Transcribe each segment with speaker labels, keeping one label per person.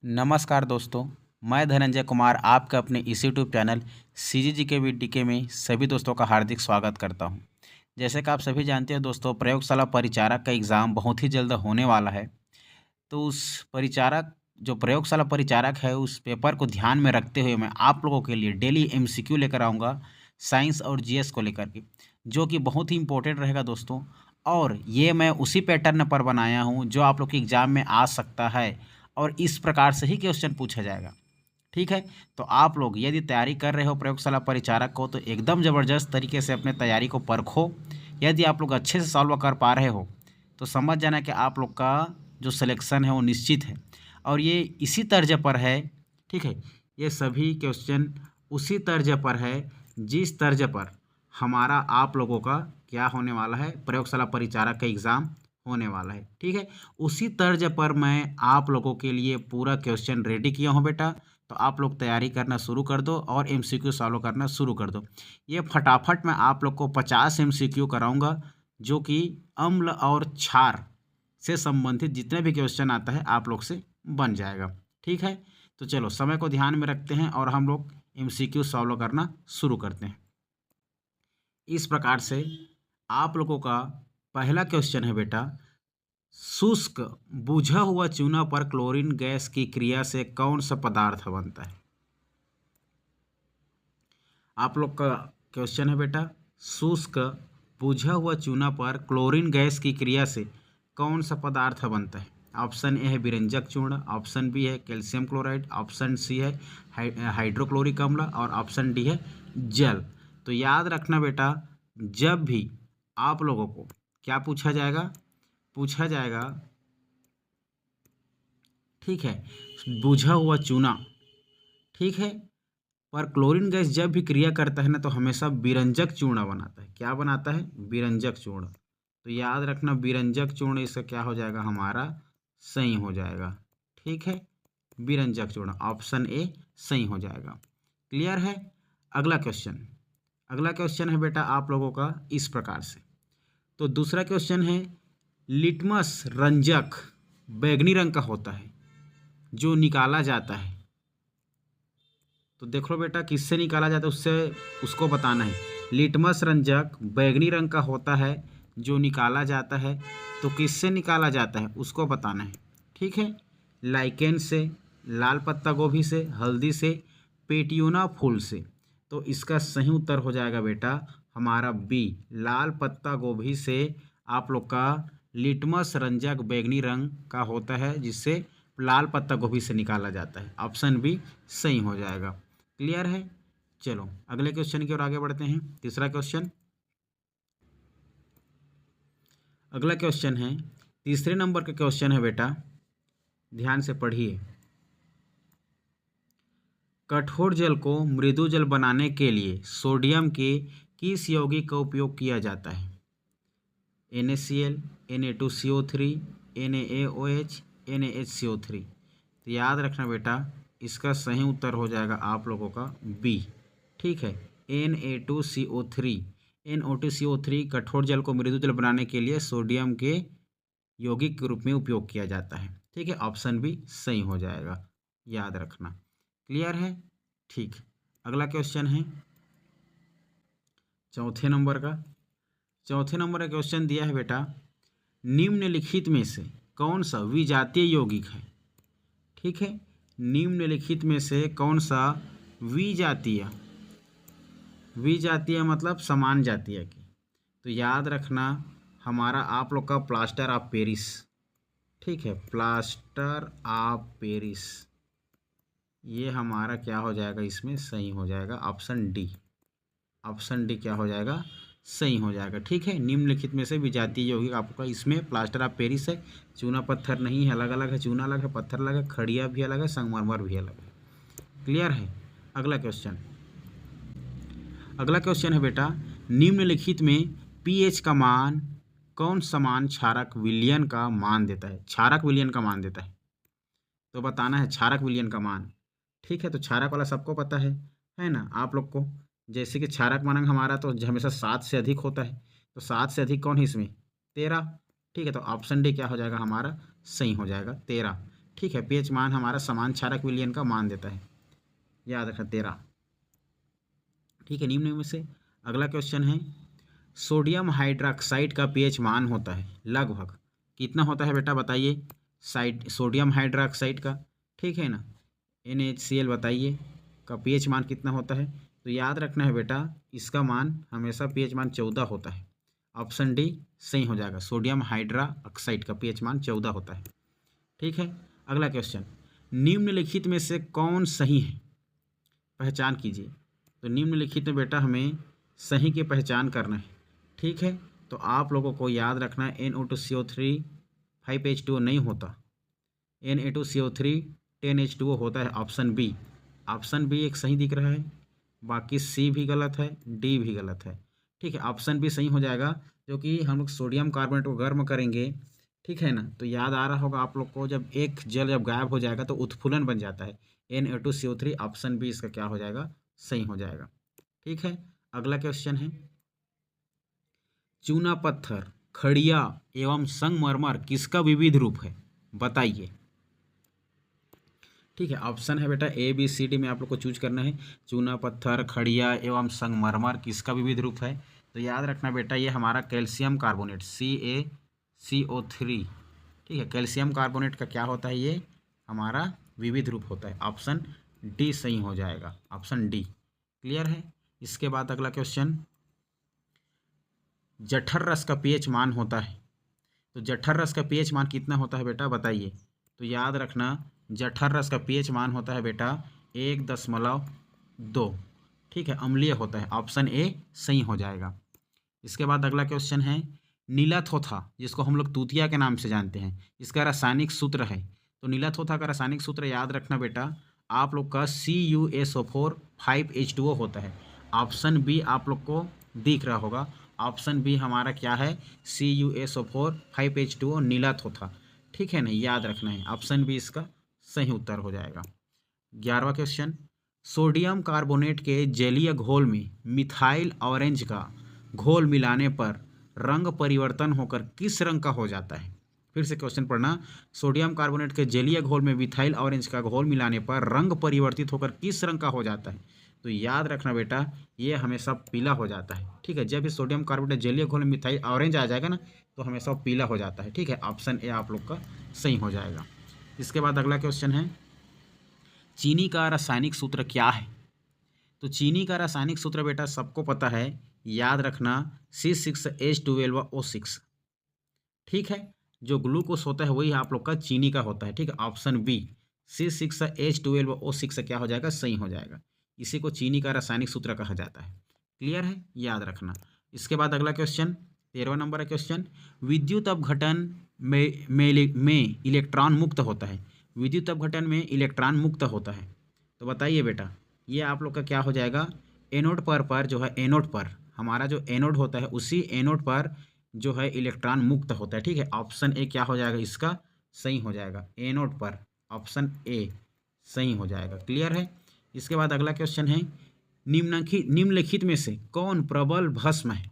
Speaker 1: नमस्कार दोस्तों, मैं धनंजय कुमार आपके अपने इस यूट्यूब चैनल सीजीजी के वीडीके में सभी दोस्तों का हार्दिक स्वागत करता हूं। जैसे कि आप सभी जानते हैं दोस्तों, प्रयोगशाला परिचारक का एग्ज़ाम बहुत ही जल्द होने वाला है। तो उस परिचारक जो प्रयोगशाला परिचारक है, उस पेपर को ध्यान में रखते हुए मैं आप लोगों के लिए डेली एमसीक्यू लेकर आऊँगा साइंस और जीएस को लेकर के, जो कि बहुत ही इम्पोर्टेंट रहेगा दोस्तों। और ये मैं उसी पैटर्न पर बनाया हूँ जो आप लोग के एग्ज़ाम में आ सकता है और इस प्रकार से ही क्वेश्चन पूछा जाएगा। ठीक है, तो आप लोग यदि तैयारी कर रहे हो प्रयोगशाला परिचारक को, तो एकदम ज़बरदस्त तरीके से अपने तैयारी को परखो। यदि आप लोग अच्छे से सॉल्व कर पा रहे हो तो समझ जाना कि आप लोग का जो सिलेक्शन है वो निश्चित है। और ये इसी तर्ज पर है, ठीक है, ये सभी क्वेश्चन उसी तर्ज पर है जिस तर्ज पर हमारा आप लोगों का क्या होने वाला है, प्रयोगशाला परिचारक का एग्ज़ाम होने वाला है। ठीक है, उसी तर्ज पर मैं आप लोगों के लिए पूरा क्वेश्चन रेडी किया हूँ बेटा। तो आप लोग तैयारी करना शुरू कर दो और एमसीक्यू सॉल्व करना शुरू कर दो। ये फटाफट मैं आप लोग को 50 एमसीक्यू कराऊंगा, जो कि अम्ल और क्षार से संबंधित जितने भी क्वेश्चन आता है आप लोग से बन जाएगा। ठीक है, तो चलो समय को ध्यान में रखते हैं और हम लोग एमसीक्यू सॉल्व करना शुरू करते हैं। इस प्रकार से आप लोगों का पहला क्वेश्चन है बेटा, शुष्क बुझा हुआ चूना पर क्लोरीन गैस की क्रिया से कौन सा पदार्थ बनता है। आप लोग का क्वेश्चन है बेटा, शुष्क बुझा हुआ चूना पर क्लोरीन गैस की क्रिया से कौन सा पदार्थ बनता है। ऑप्शन ए है विरंजक चूर्ण, ऑप्शन बी है कैल्शियम क्लोराइड, ऑप्शन सी है हाइड्रोक्लोरिक अम्ल और ऑप्शन डी है जल। तो याद रखना बेटा, जब भी आप लोगों को क्या पूछा जाएगा, ठीक है, बुझा हुआ चूना, ठीक है, पर क्लोरीन गैस जब भी क्रिया करता है ना, तो हमेशा विरंजक चूर्ण बनाता है। क्या बनाता है? विरंजक चूर्ण। तो याद रखना, विरंजक चूर्ण इसका क्या हो जाएगा, हमारा सही हो जाएगा। ठीक है, विरंजक चूर्ण ऑप्शन ए सही हो जाएगा। क्लियर है। अगला क्वेश्चन है बेटा आप लोगों का इस प्रकार से। तो दूसरा क्वेश्चन है, लिटमस रंजक बैगनी रंग का होता है जो निकाला जाता है। तो देख लो बेटा, किससे निकाला जाता है उसको बताना है। लिटमस रंजक बैगनी रंग का होता है जो निकाला जाता है, तो किससे निकाला जाता है उसको बताना है। ठीक है, लाइकेन से, लाल पत्ता गोभी से, हल्दी से, पेटियोना फूल से। तो इसका सही उत्तर हो जाएगा बेटा हमारा बी, लाल पत्ता गोभी से आप लोग का लिटमस रंजक बैगनी रंग का होता है, जिससे लाल पत्ता गोभी से निकाला जाता है। ऑप्शन बी सही हो जाएगा। क्लियर है। चलो अगले क्वेश्चन की ओर आगे बढ़ते हैं। तीसरा क्वेश्चन, अगला क्वेश्चन है, तीसरे नंबर का क्वेश्चन है बेटा, ध्यान से पढ़िए। कठोर जल को मृदु जल बनाने के लिए सोडियम के किस यौगिक का उपयोग किया जाता है। NaCl, Na2CO3, NaOH, NaHCO3। तो याद रखना बेटा, इसका सही उत्तर हो जाएगा आप लोगों का बी। ठीक है, Na2CO3। NO2CO3 कठोर जल को मृदु जल बनाने के लिए सोडियम के यौगिक के रूप में उपयोग किया जाता है। ठीक है, ऑप्शन बी सही हो जाएगा, याद रखना। क्लियर है। ठीक, अगला क्वेश्चन है चौथे नंबर का क्वेश्चन दिया है बेटा, निम्नलिखित में से कौन सा विजातीय यौगिक है। ठीक है, निम्नलिखित में से कौन सा विजातीय मतलब समान जातीय की। तो याद रखना, हमारा आप लोग का प्लास्टर ऑफ पेरिस। ठीक है, प्लास्टर ऑफ पेरिस, ये हमारा क्या हो जाएगा, इसमें सही हो जाएगा ऑप्शन डी। क्या हो जाएगा, सही हो जाएगा। ठीक है, निम्नलिखित में से विजातीय यौगिक आपका इसमें प्लास्टर ऑफ पेरिस है। चूना पत्थर नहीं है, अलग अलग है, चूना अलग है, पत्थर अलग है, खड़िया भी अलग है, संगमरमर भी अलग है। क्लियर है। अगला क्वेश्चन है बेटा, निम्नलिखित में पीएच का मान कौन समान क्षारक विलयन का मान देता है। तो बताना है क्षारक विलयन का मान। ठीक है, तो क्षारक वाला सबको पता है ना आप लोग को। जैसे कि क्षारक मानक हमारा तो हमेशा 7 से अधिक होता है, तो 7 से अधिक कौन है इसमें, 13। ठीक है, तो ऑप्शन डी क्या हो जाएगा, हमारा सही हो जाएगा 13। ठीक है, पीएच मान हमारा समान क्षारक विलयन का मान देता है, याद रखना 13। ठीक है, निम्न में से अगला क्वेश्चन है, सोडियम हाइड्रोक्साइड का पीएच मान होता है लगभग कितना होता है बेटा, बताइए। सोडियम हाइड्रोक्साइड का, ठीक है ना, NaHCl बताइए का पीएच मान कितना होता है। तो याद रखना है बेटा, इसका मान हमेशा पीएच मान 14 होता है। ऑप्शन डी सही हो जाएगा, सोडियम हाइड्रोक्साइड का पीएच मान 14 होता है। ठीक है, अगला क्वेश्चन, निम्नलिखित में से कौन सही है, पहचान कीजिए। तो निम्नलिखित में बेटा हमें सही की पहचान करना है। ठीक है, तो आप लोगों को याद रखना है NO2CO3 5H2O नहीं होता, Na2CO3 10H2O होता है, ऑप्शन बी। ऑप्शन बी एक सही दिख रहा है, बाकी सी भी गलत है, डी भी गलत है। ठीक है, ऑप्शन बी सही हो जाएगा, क्योंकि हम लोग सोडियम कार्बोनेट को गर्म करेंगे, ठीक है ना, तो याद आ रहा होगा आप लोग को, जब एक जल जब गायब हो जाएगा तो उत्फुलन बन जाता है, Na2CO3, ऑप्शन बी इसका क्या हो जाएगा, सही हो जाएगा। ठीक है, अगला क्वेश्चन है, चूना पत्थर, खड़िया एवं संगमरमर किसका विविध रूप है, बताइए। ठीक है, ऑप्शन है बेटा ABCD में आप लोग को चूज करना है। चूना पत्थर, खड़िया एवं संगमरमर किसका विविध रूप है। तो याद रखना बेटा, ये हमारा कैल्शियम कार्बोनेट CaCO3, ठीक है, कैल्शियम कार्बोनेट का क्या होता है, ये हमारा विविध रूप होता है। ऑप्शन डी सही हो जाएगा, ऑप्शन डी। क्लियर है। इसके बाद अगला क्वेश्चन, जठर रस का पीएच मान होता है, तो जठर रस का पीएच मान कितना होता है बेटा, बताइए। तो याद रखना, जठर रस का पीएच मान होता है बेटा 1.2, ठीक है, अम्लीय होता है, ऑप्शन ए सही हो जाएगा। इसके बाद अगला क्वेश्चन है, नीलाथोथा, जिसको हम लोग तूतिया के नाम से जानते हैं, इसका रासायनिक सूत्र है। तो नीलाथोथा का रासायनिक सूत्र याद रखना बेटा, आप लोग का CuSO4 5H2O होता है। ऑप्शन बी आप लोग को दिख रहा होगा, ऑप्शन बी हमारा क्या है, CuSO4 5H2O नीलाथोथा, ठीक है ना, याद रखना है, ऑप्शन बी इसका सही उत्तर हो जाएगा। 11वां क्वेश्चन, सोडियम कार्बोनेट के जलीय घोल में मिथाइल ऑरेंज का घोल मिलाने पर रंग परिवर्तन होकर किस रंग का हो जाता है। फिर से क्वेश्चन पढ़ना, सोडियम कार्बोनेट के जलीय घोल में मिथाइल ऑरेंज का घोल मिलाने पर रंग परिवर्तित होकर किस रंग का हो जाता है। तो याद रखना बेटा, ये हमेशा पीला हो जाता है। ठीक है, जब भी सोडियम कार्बोनेट जलीय घोल में मिथाइल ऑरेंज आ जाएगा ना, तो हमेशा पीला हो जाता है। ठीक है, ऑप्शन ए आप लोग का सही हो जाएगा। इसके बाद अगला क्वेश्चन है, चीनी का रासायनिक सूत्र क्या है। तो चीनी का रासायनिक सूत्र बेटा सबको पता है, याद रखना C6H12O6, ठीक है, जो ग्लूकोस होता है वही आप लोग का चीनी का होता है। ठीक है, ऑप्शन बी C6H12O6 क्या हो जाएगा, सही हो जाएगा। इसी को चीनी का रासायनिक सूत्र कहा जाता है। क्लियर है, याद रखना। इसके बाद अगला क्वेश्चन, 13वां नंबर का क्वेश्चन, विद्युत अपघटन में इलेक्ट्रॉन मुक्त होता है। विद्युत अपघटन में इलेक्ट्रॉन मुक्त होता है, तो बताइए बेटा, ये आप लोग का क्या हो जाएगा, एनोड पर जो है, एनोड पर हमारा जो एनोड होता है, उसी एनोड पर जो है इलेक्ट्रॉन मुक्त होता है। ठीक है, ऑप्शन ए क्या हो जाएगा, इसका सही हो जाएगा, एनोड पर, ऑप्शन ए सही हो जाएगा। क्लियर है। इसके बाद अगला क्वेश्चन है, निम्नलिखित में से कौन प्रबल भस्म है।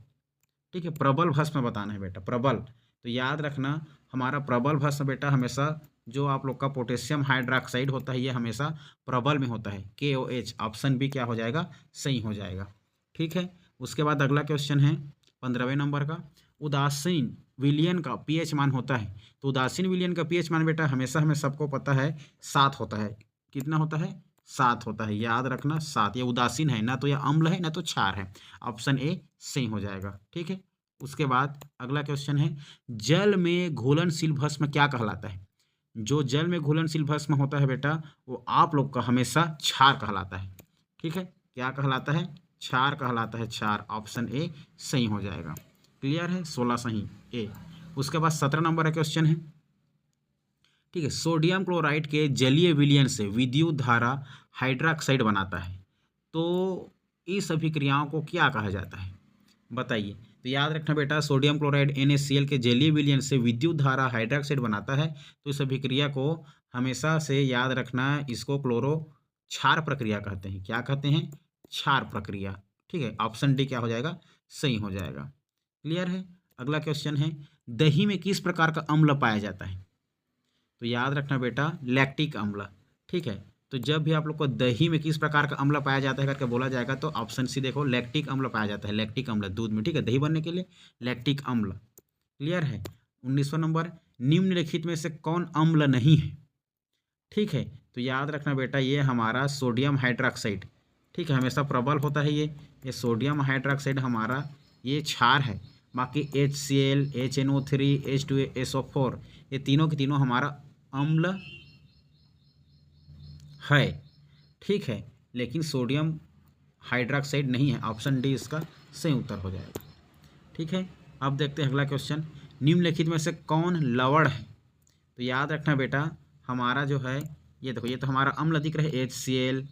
Speaker 1: ठीक है, प्रबल भस्म बताना है बेटा, प्रबल। तो याद रखना, हमारा प्रबल भस्म बेटा हमेशा जो आप लोग का पोटेशियम हाइड्रोक्साइड होता है, ये हमेशा प्रबल में होता है, KOH, ऑप्शन बी क्या हो जाएगा, सही हो जाएगा। ठीक है, उसके बाद अगला क्वेश्चन है 15वें नंबर का, उदासीन विलयन का पीएच मान होता है। तो उदासीन विलयन का पीएच मान बेटा हमेशा हमें सबको पता है 7 होता है। कितना होता है, 7 होता है, याद रखना 7। ये उदासीन है, ना तो यह अम्ल है ना तो क्षार है, ऑप्शन ए सही हो जाएगा। ठीक है, उसके बाद अगला क्वेश्चन है, जल में घुलनशील भस्म क्या कहलाता है। जो जल में घुलनशील भस्म होता है बेटा, वो आप लोग का हमेशा क्षार कहलाता है। ठीक है, क्या कहलाता है, क्षार कहलाता है, क्षार, ऑप्शन ए सही हो जाएगा। क्लियर है, 16 सही ए। उसके बाद 17 नंबर का क्वेश्चन है, ठीक है, सोडियम क्लोराइड के जलीय विलयन से विद्युत धारा हाइड्रोक्साइड बनाता है, तो इस अभिक्रियाओं को क्या कहा जाता है, बताइए। तो याद रखना बेटा, सोडियम क्लोराइड NaCl के जलीय विलयन से विद्युत धारा हाइड्रोक्साइड बनाता है, तो इस अभिक्रिया को हमेशा से याद रखना, इसको क्लोरो क्षार प्रक्रिया कहते हैं। क्या कहते हैं, क्षार प्रक्रिया। ठीक है, ऑप्शन डी क्या हो जाएगा, सही हो जाएगा। क्लियर है। अगला क्वेश्चन है, दही में किस प्रकार का अम्ल पाया जाता है। तो याद रखना बेटा लैक्टिक अम्ल। ठीक है, तो जब भी आप लोग को दही में किस प्रकार का अम्ल पाया जाता है करके बोला जाएगा तो ऑप्शन सी देखो लैक्टिक अम्ल पाया जाता है, लैक्टिक अम्ल दूध में। ठीक है, दही बनने के लिए लैक्टिक अम्ल। क्लियर है। 19वां नंबर, निम्नलिखित में से कौन अम्ल नहीं है? ठीक है, तो याद रखना बेटा ये हमारा सोडियम हाइड्रोक्साइड। ठीक है, हमेशा प्रबल होता है ये सोडियम हाइड्रोक्साइड हमारा ये क्षार है। बाकी HCl, HNO3, H2SO4 ये तीनों के तीनों हमारा अम्ल है। ठीक है, लेकिन सोडियम हाइड्रोक्साइड नहीं है। ऑप्शन डी इसका सही उत्तर हो जाएगा। ठीक है, अब देखते हैं अगला क्वेश्चन, निम्नलिखित में से कौन लवण है? तो याद रखना बेटा हमारा जो है ये देखो, ये तो हमारा अम्ल दिख रहा है HCl,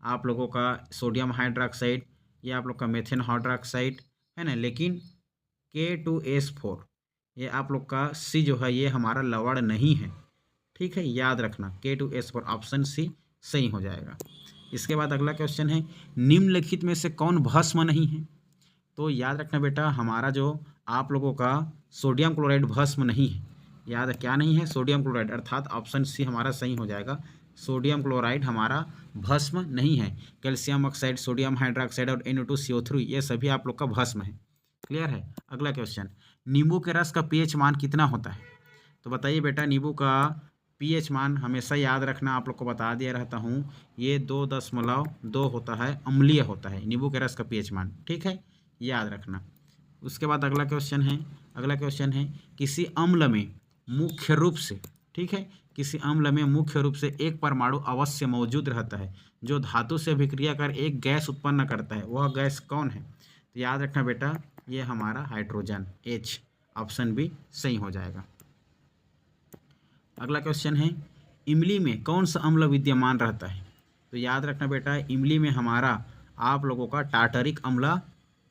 Speaker 1: आप लोगों का सोडियम हाइड्रोक्साइड, ये आप लोग का मेथिन हाइड्रोक्साइड है ना, लेकिन K2S4 ये आप लोग का सी जो है ये हमारा लवण नहीं है। ठीक है, याद रखना K2S4 ऑप्शन सी सही हो जाएगा। इसके बाद अगला क्वेश्चन है, निम्नलिखित में से कौन भस्म नहीं है? तो याद रखना बेटा हमारा जो आप लोगों का सोडियम क्लोराइड भस्म नहीं है। याद क्या नहीं है? सोडियम क्लोराइड, अर्थात ऑप्शन सी हमारा सही हो जाएगा। सोडियम क्लोराइड हमारा भस्म नहीं है। कैल्शियम ऑक्साइड, सोडियम हाइड्रोक्साइड और NO2CO3 ये सभी आप लोग का भस्म है। क्लियर है। अगला क्वेश्चन, नींबू के रस का pH मान कितना होता है? तो बताइए बेटा, नींबू का pH मान हमेशा याद रखना, आप लोग को बता दिया रहता हूँ, ये 2.2 होता है, अम्लीय होता है नींबू के रस का pH मान। ठीक है, याद रखना। उसके बाद अगला क्वेश्चन है किसी अम्ल में मुख्य रूप से, ठीक है, किसी अम्ल में मुख्य रूप से एक परमाणु अवश्य मौजूद रहता है जो धातु से अभिक्रिया कर एक गैस उत्पन्न करता है, वह गैस कौन है? तो याद रखना बेटा ये हमारा हाइड्रोजन, H ऑप्शन बी सही हो जाएगा। अगला क्वेश्चन है, इमली में कौन सा अम्ल विद्यमान रहता है? तो याद रखना बेटा इमली में हमारा आप लोगों का टार्टरिक अम्ल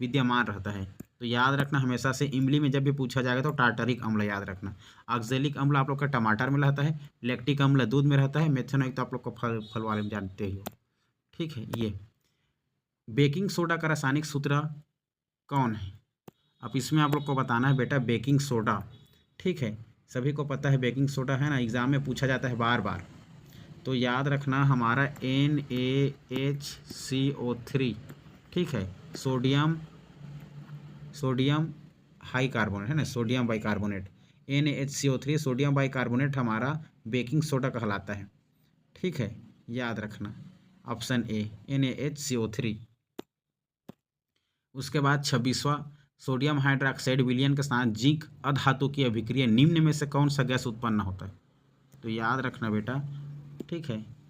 Speaker 1: विद्यमान रहता है। तो याद रखना हमेशा से इमली में जब भी पूछा जाएगा तो टार्टरिक अम्ल याद रखना। ऑक्जेलिक अम्ल आप लोग का टमाटर में रहता है, लैक्टिक अम्ल दूध में रहता है, मेथनॉइक तो आप लोग को फल वाले में जानते ही हो। ठीक है, ये बेकिंग सोडा का रासायनिक सूत्र कौन है? अब इसमें आप लोग को बताना है बेटा बेकिंग सोडा। ठीक है, सभी को पता है बेकिंग सोडा है ना, एग्ज़ाम में पूछा जाता है बार बार। तो याद रखना हमारा NaHCO3। ठीक है, सोडियम हाई कार्बोनेट है ना, sodium bicarbonate, NaHCO3 sodium bicarbonate हमारा बेकिंग सोडा कहलाता है। ठीक है, याद रखना ऑप्शन ए NaHCO3। उसके बाद 26वां, सोडियम हाइड्रोक्साइड विलयन के साथ जिंक अधातु की अभिक्रिया निम्न में से कौन सा गैस उत्पन्न होता है? तो याद रखना बेटा, ठीक है,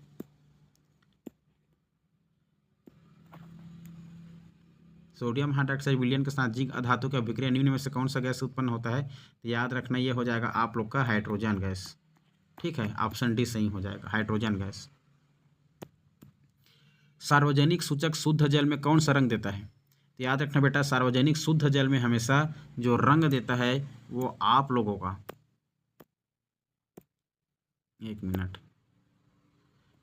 Speaker 1: सोडियम हाइड्रोक्साइड विलयन के साथ जिंक अधातु की अभिक्रिया निम्न में से कौन सा गैस उत्पन्न होता है? तो याद रखना ये हो जाएगा आप लोग का हाइड्रोजन गैस। ठीक है, ऑप्शन डी सही हो जाएगा, हाइड्रोजन गैस। सार्वजनिक सूचक शुद्ध जल में कौन सा रंग देता है? तो याद रखना बेटा सार्वजनिक शुद्ध जल में हमेशा जो रंग देता है वो आप लोगों का, एक मिनट,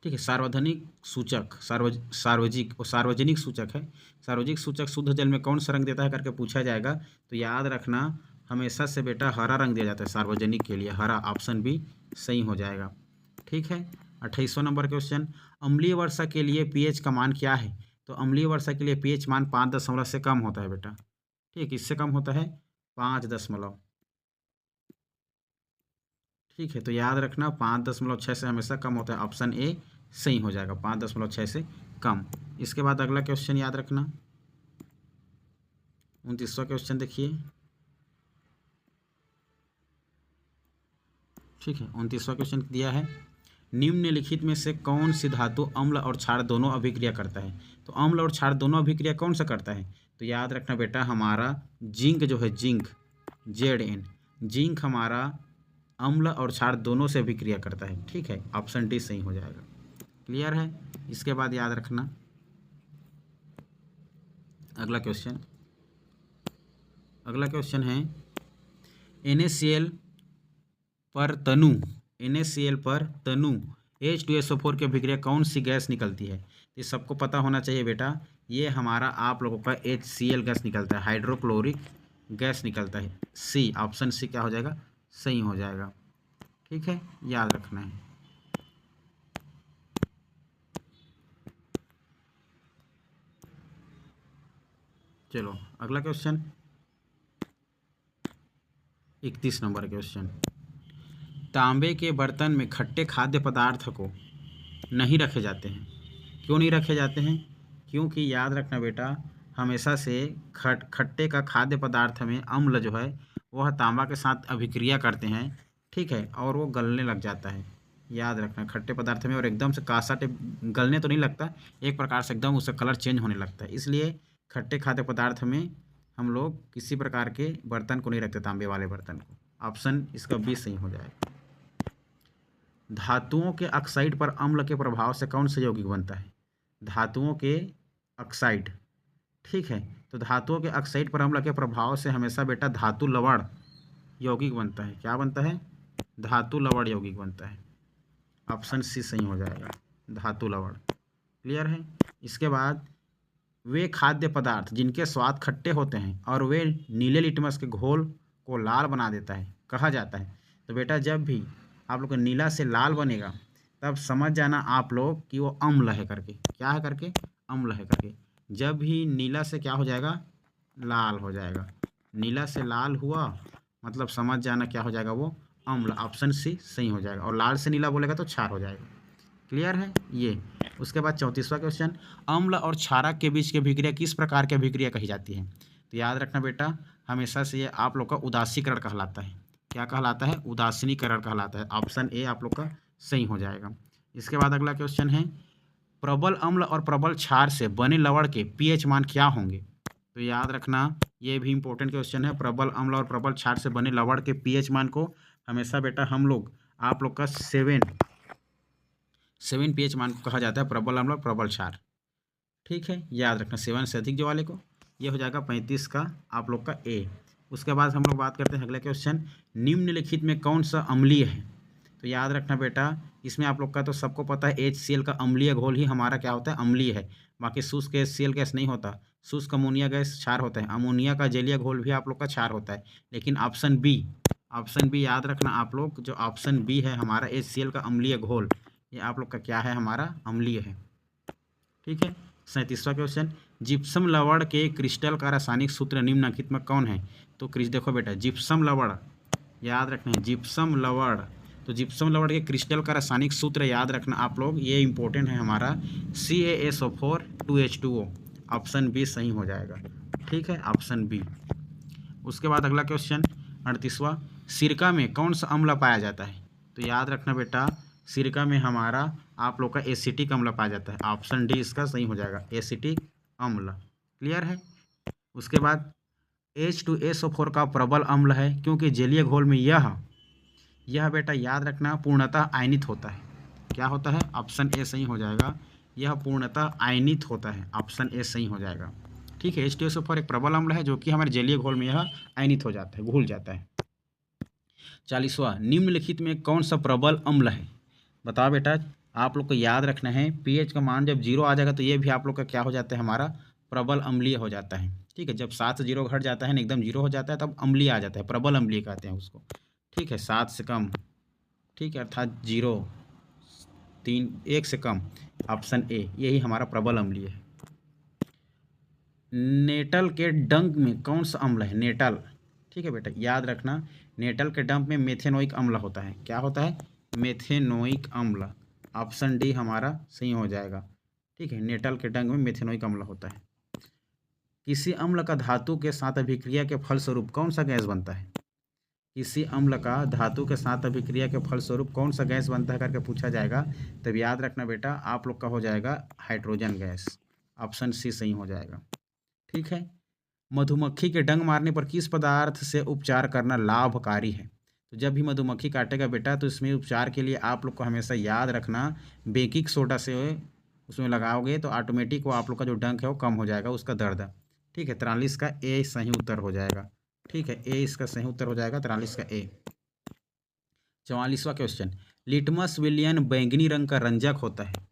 Speaker 1: ठीक है, सार्वजनिक सूचक, सार्वजनिक सूचक है। सार्वजनिक सूचक शुद्ध जल में कौन सा रंग देता है करके पूछा जाएगा तो याद रखना हमेशा से बेटा हरा रंग दिया जाता है सार्वजनिक के लिए, हरा ऑप्शन भी सही हो जाएगा। ठीक है, 28वां नंबर क्वेश्चन, अम्लीय वर्षा के लिए pH का मान क्या है? तो अम्लीय वर्षा के लिए pH मान 5 से कम होता है बेटा। ठीक, इससे कम होता है 5 ठीक है, तो याद रखना 5.6 से हमेशा कम होता है, ऑप्शन ए सही हो जाएगा, 5.6 से कम। इसके बाद अगला क्वेश्चन याद रखना 29वां क्वेश्चन देखिए। ठीक है, 29वां क्वेश्चन दिया है, निम्नलिखित में से कौन सी धातु अम्ल और क्षार दोनों अभिक्रिया करता है? तो अम्ल और क्षार दोनों अभिक्रिया कौन सा करता है? तो याद रखना बेटा हमारा जिंक जो है, जिंक Zn, जिंक हमारा अम्ल और क्षार दोनों से अभिक्रिया करता है। ठीक है, ऑप्शन डी सही हो जाएगा। क्लियर है। इसके बाद याद रखना अगला क्वेश्चन है NaCl पर तनु H2SO4 की अभिक्रिया कौन सी गैस निकलती है? ये सबको पता होना चाहिए बेटा, ये हमारा आप लोगों का HCl गैस निकलता है, हाइड्रोक्लोरिक गैस निकलता है। सी ऑप्शन सी क्या हो जाएगा? सही हो जाएगा। ठीक है, याद रखना है। चलो अगला क्वेश्चन, 31 नंबर क्वेश्चन। तांबे के बर्तन में खट्टे खाद्य पदार्थ को नहीं रखे जाते हैं। क्यों नहीं रखे जाते हैं? क्योंकि याद रखना बेटा, हमेशा से खट्टे का खाद्य पदार्थ में अम्ल जो है वह तांबा के साथ अभिक्रिया करते हैं, ठीक है, और वो गलने लग जाता है। याद रखना, खट्टे पदार्थ में और एकदम से कासा टिप गलने तो नहीं लगता, एक प्रकार से एकदम उसका कलर चेंज होने लगता है। इसलिए खट्टे खाद्य पदार्थ में हम लोग किसी प्रकार के बर्तन को नहीं रखते, तांबे वाले बर्तन को। ऑप्शन इसका बी सही हो जाएगा। धातुओं के ऑक्साइड पर अम्ल के प्रभाव से कौन सा यौगिक बनता है? धातुओं के ऑक्साइड, ठीक है, तो धातुओं के ऑक्साइड पर अम्ल के प्रभाव से हमेशा बेटा धातु लवण यौगिक बनता है। क्या बनता है? धातु लवण यौगिक बनता है। ऑप्शन सी सही हो जाएगा, धातु लवण। क्लियर है? इसके बाद, वे खाद्य पदार्थ जिनके स्वाद खट्टे होते हैं और वे नीले लिटमस के घोल को लाल बना देता है, कहा जाता है। तो बेटा जब भी आप लोग का नीला से लाल बनेगा तब समझ जाना आप लोग कि वो अम्ल है करके। क्या है करके? अम्ल है करके। जब भी नीला से क्या हो जाएगा? लाल हो जाएगा। नीला से लाल हुआ मतलब समझ जाना क्या हो जाएगा? वो अम्ल। ऑप्शन सी सही हो जाएगा। और लाल से नीला बोलेगा तो क्षार हो जाएगा। क्लियर है ये? उसके बाद 34वां क्वेश्चन, अम्ल और क्षारक के बीच की अभिक्रिया किस प्रकार की अभिक्रिया कही जाती है? तो याद रखना बेटा, हमेशा से ये आप लोग का उदासीकरण कहलाता है। क्या कहलाता है? उदासीनीकरण कहलाता है। ऑप्शन ए आप लोग का सही हो जाएगा। इसके बाद अगला क्वेश्चन है, प्रबल अम्ल और प्रबल क्षार से बने लवण के पीएच मान क्या होंगे? तो याद रखना, ये भी इंपॉर्टेंट क्वेश्चन है। प्रबल अम्ल और प्रबल क्षार से बने लवण के पीएच मान को हमेशा बेटा हम लोग आप लोग का 7 पीएच मान को कहा जाता है, प्रबल अम्ल और प्रबल क्षार। ठीक है, याद रखना 7 से अधिक जो वाले को, ये हो जाएगा 35 का आप लोग का ए। उसके बाद हम लोग बात करते हैं अगला क्वेश्चन, निम्नलिखित में कौन सा अम्लीय है? तो याद रखना बेटा, इसमें आप लोग का तो सबको पता है HCl का अम्लीय घोल ही हमारा क्या होता है? अम्लीय है। बाकी शुष्क HCl गैस नहीं होता। शुष्क अमोनिया गैस क्षार होता है। अमोनिया का जलीय घोल भी आप लोग का क्षार होता है। लेकिन ऑप्शन बी याद रखना आप लोग, जो ऑप्शन बी है हमारा HCl का अम्लीय घोल, ये आप लोग का क्या है? हमारा अम्लीय है। ठीक है। 37वां क्वेश्चन, जिप्सम लवण के क्रिस्टल का रासायनिक सूत्र निम्नलिखित में कौन है? तो देखो बेटा, जिप्सम लवण याद रखना है, जिप्सम लवण। तो जिप्सम लवण के क्रिस्टल का रासायनिक सूत्र याद रखना आप लोग, ये इंपॉर्टेंट है हमारा, CaSO4 2H2O। ऑप्शन बी सही हो जाएगा। ठीक है, ऑप्शन बी। उसके बाद अगला क्वेश्चन 38वां, सिरका में कौन सा अम्ल पाया जाता है? तो याद रखना बेटा, सिरका में हमारा आप लोग का एसिटिक अम्ल पाया जाता है। ऑप्शन डी इसका सही हो जाएगा, एसिटिक अम्ल। क्लियर है? उसके बाद H2SO4 का प्रबल अम्ल है, क्योंकि जलीय घोल में यह बेटा याद रखना पूर्णतः आयनित होता है। क्या होता है? ऑप्शन ए सही हो जाएगा, यह पूर्णतः आयनित होता है। ऑप्शन ए सही हो जाएगा। ठीक है, H2SO4 एक प्रबल अम्ल है जो कि हमारे जलीय घोल में यह आयनित हो जाता है, घुल जाता है। 40वां, निम्नलिखित में कौन सा प्रबल अम्ल है? बताओ बेटा, आप लोग को याद रखना है, पीएच का मान जब 0 आ जाएगा तो ये भी आप लोग का क्या हो जाता है? हमारा प्रबल अम्लीय हो जाता है। ठीक है, जब 7 से 0 घट जाता है ना, एकदम 0 हो जाता है, तब अम्लीय आ जाता है, प्रबल अम्लीय कहते हैं उसको। ठीक है, 7 से कम, ठीक है, अर्थात 0, 3, 1 से कम। ऑप्शन ए यही हमारा प्रबल अम्लीय है। नेटल के डंक में कौन सा अम्ल है? नेटल, ठीक है बेटा, याद रखना, नेटल के डंक में मेथेनोइक अम्ल होता है। क्या होता है? मेथेनोइक अम्ल। ऑप्शन डी हमारा सही हो जाएगा। ठीक है, नेटल के डंक में मेथेनोइक अम्ल होता है। किसी अम्ल का धातु के साथ अभिक्रिया के फलस्वरूप कौन सा गैस बनता है? किसी अम्ल का धातु के साथ अभिक्रिया के फलस्वरूप कौन सा गैस बनता है करके पूछा जाएगा, तब याद रखना बेटा आप लोग का हो जाएगा हाइड्रोजन गैस। ऑप्शन सी सही हो जाएगा। ठीक है, मधुमक्खी के डंक मारने पर किस पदार्थ से उपचार करना लाभकारी है? तो जब भी मधुमक्खी काटेगा बेटा, तो इसमें उपचार के लिए आप लोग को हमेशा याद रखना, बेकिंग सोडा से उसमें लगाओगे तो ऑटोमेटिक वो आप लोग का जो डंक है वो कम हो जाएगा, उसका दर्द। ठीक है, 43 का ए सही उत्तर हो जाएगा। ठीक है, ए इसका सही उत्तर हो जाएगा, 43 का ए। 44वां क्वेश्चन, लिटमस विलियन बैंगनी रंग का रंजक होता है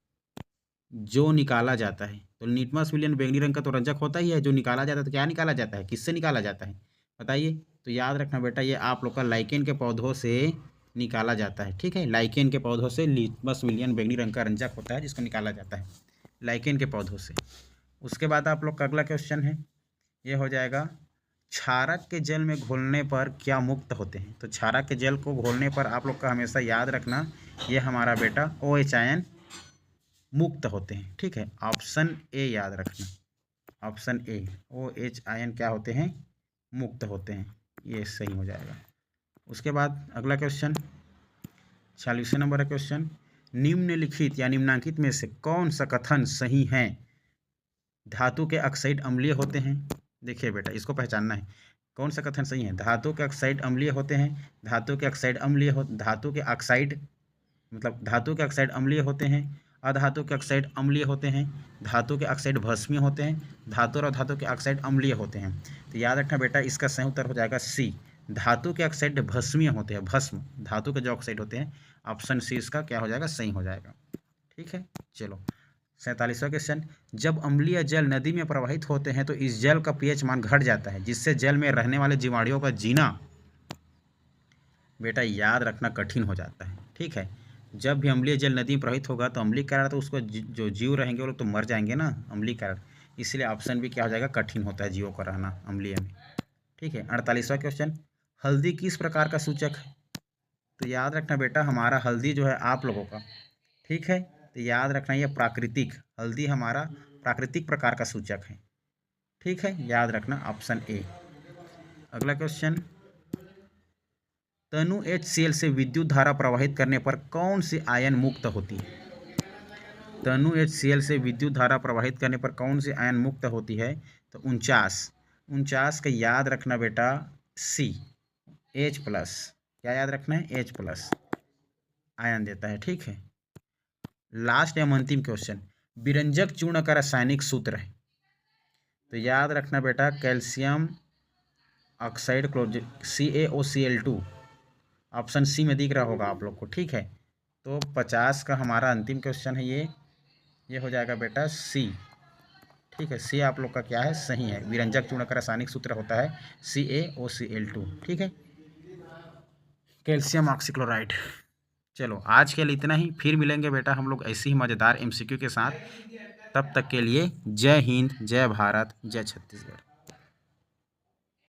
Speaker 1: जो निकाला जाता है। तो लिटमस विलियन बैंगनी रंग का तो रंजक होता ही है, जो निकाला जाता है, तो क्या निकाला जाता है? किससे निकाला जाता है बताइए? तो याद रखना बेटा, ये आप लोग का लाइकेन के पौधों से निकाला जाता है। ठीक है, लाइकेन के पौधों से लिटमस विलियन बैंगनी रंग का रंजक होता है जिसको निकाला जाता है लाइकेन के पौधों से। उसके बाद आप लोग का अगला क्वेश्चन है, ये हो जाएगा क्षारक के जल में घोलने पर क्या मुक्त होते हैं। तो क्षारक के जल को घोलने पर आप लोग का हमेशा याद रखना, ये हमारा बेटा OH आयन मुक्त होते हैं। ठीक है, ऑप्शन ए याद रखना, ऑप्शन ए OH आयन क्या होते हैं, मुक्त होते हैं, ये सही हो जाएगा। उसके बाद अगला क्वेश्चन 46 नंबर का क्वेश्चन, निम्नलिखित या निम्नांकित में से कौन सा कथन सही है। धातु के ऑक्साइड अम्लीय होते हैं। देखिए बेटा, इसको पहचानना है, कौन सा कथन सही है। धातु के ऑक्साइड अम्लीय होते हैं, धातु के ऑक्साइड अम्लीय हो, धातु के ऑक्साइड मतलब धातु के ऑक्साइड अम्लीय होते हैं, अधातु के ऑक्साइड अम्लीय होते हैं, धातु के ऑक्साइड भस्मीय होते हैं, धातु और धातु के ऑक्साइड अम्लीय होते हैं। तो याद रखना बेटा, इसका सही उत्तर हो जाएगा सी, धातु के ऑक्साइड भस्मीय होते हैं। भस्म धातु के जो ऑक्साइड होते हैं, ऑप्शन सी इसका क्या हो जाएगा, सही हो जाएगा। ठीक है, चलो 47वां क्वेश्चन, जब अम्लीय जल नदी में प्रवाहित होते हैं तो इस जल का pH मान घट जाता है जिससे जल में रहने वाले जीवाणुओं का जीना बेटा याद रखना कठिन हो जाता है। ठीक है, जब भी अम्लीय जल नदी में प्रवाहित होगा तो अम्लीकरण, तो उसको जो जीव रहेंगे वो लोग तो मर जाएंगे ना अम्लीकरण, इसलिए ऑप्शन भी क्या हो जाएगा, कठिन होता है जीवों का रहना अम्लीय में। ठीक है, 48वां क्वेश्चन, हल्दी किस प्रकार का सूचक है। तो याद रखना बेटा, हमारा हल्दी जो है आप लोगों का, ठीक है, तो याद रखना ये प्राकृतिक, हल्दी हमारा प्राकृतिक प्रकार का सूचक है। ठीक है, याद रखना ऑप्शन ए। अगला क्वेश्चन, तनु HCl से विद्युत धारा प्रवाहित करने पर कौन सी आयन मुक्त होती है। तनु HCl से विद्युत धारा प्रवाहित करने पर कौन सी आयन मुक्त होती है। तो 49 का याद रखना बेटा, सी H+, क्या याद रखना है, H+ आयन देता है। ठीक है, लास्ट एवं अंतिम क्वेश्चन, विरंजक चूर्ण का रासायनिक सूत्र है। तो याद रखना बेटा, calcium oxide CaOCl2, option C में दिख रहा होगा आप लोग को। ठीक है, तो 50 का हमारा अंतिम क्वेश्चन है ये हो जाएगा बेटा सी। ठीक है, सी आप लोग का क्या है, सही है। विरंजक चूर्ण का रासायनिक सूत्र होता है CaOCl2। ठीक है, कैल्शियम ऑक्सीक्लोराइड। चलो आज के लिए इतना ही, फिर मिलेंगे बेटा हम लोग ऐसी ही मज़ेदार MCQ के साथ। तब तक के लिए जय हिंद, जय भारत, जय छत्तीसगढ़।